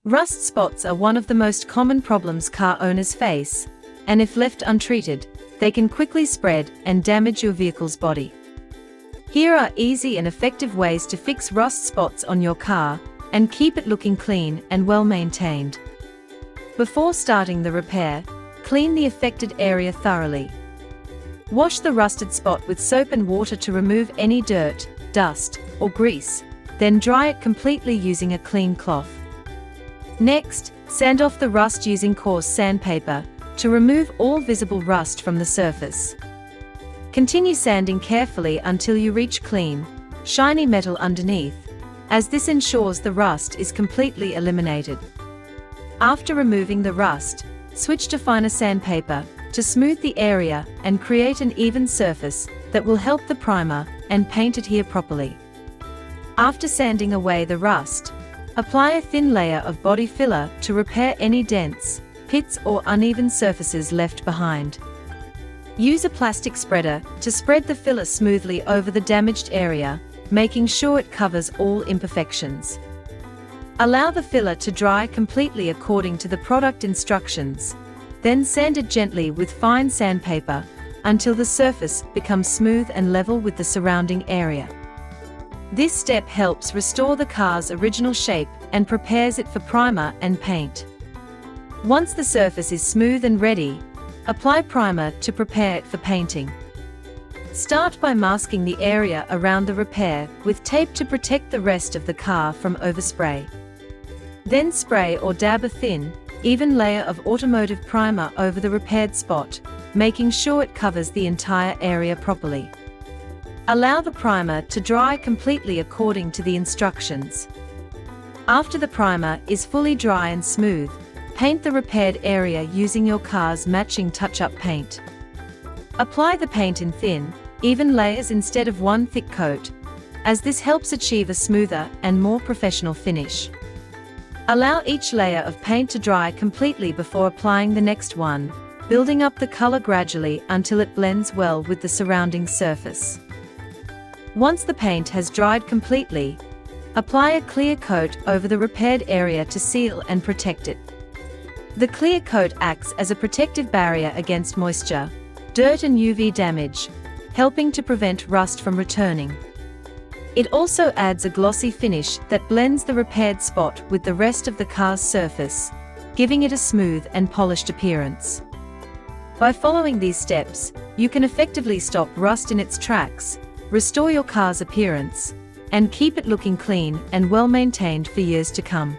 Rust spots are one of the most common problems car owners face, and if left untreated, they can quickly spread and damage your vehicle's body. Here are easy and effective ways to fix rust spots on your car and keep it looking clean and well maintained. Before starting the repair, clean the affected area thoroughly. Wash the rusted spot with soap and water to remove any dirt, dust, or grease, then dry it completely using a clean cloth. Next, sand off the rust using coarse sandpaper to remove all visible rust from the surface. Continue sanding carefully until you reach clean, shiny metal underneath, as this ensures the rust is completely eliminated. After removing the rust, switch to finer sandpaper to smooth the area and create an even surface that will help the primer and paint adhere properly. After sanding away the rust, apply a thin layer of body filler to repair any dents, pits or uneven surfaces left behind. Use a plastic spreader to spread the filler smoothly over the damaged area, making sure it covers all imperfections. Allow the filler to dry completely according to the product instructions, then sand it gently with fine sandpaper until the surface becomes smooth and level with the surrounding area. This step helps restore the car's original shape and prepares it for primer and paint. Once the surface is smooth and ready, apply primer to prepare it for painting. Start by masking the area around the repair with tape to protect the rest of the car from overspray. Then spray or dab a thin, even layer of automotive primer over the repaired spot, making sure it covers the entire area properly. Allow the primer to dry completely according to the instructions. After the primer is fully dry and smooth, paint the repaired area using your car's matching touch-up paint. Apply the paint in thin, even layers instead of one thick coat, as this helps achieve a smoother and more professional finish. Allow each layer of paint to dry completely before applying the next one, building up the color gradually until it blends well with the surrounding surface. Once the paint has dried completely, apply a clear coat over the repaired area to seal and protect it. The clear coat acts as a protective barrier against moisture, dirt and UV damage, helping to prevent rust from returning. It also adds a glossy finish that blends the repaired spot with the rest of the car's surface, giving it a smooth and polished appearance. By following these steps, you can effectively stop rust in its tracks, restore your car's appearance, and keep it looking clean and well maintained for years to come.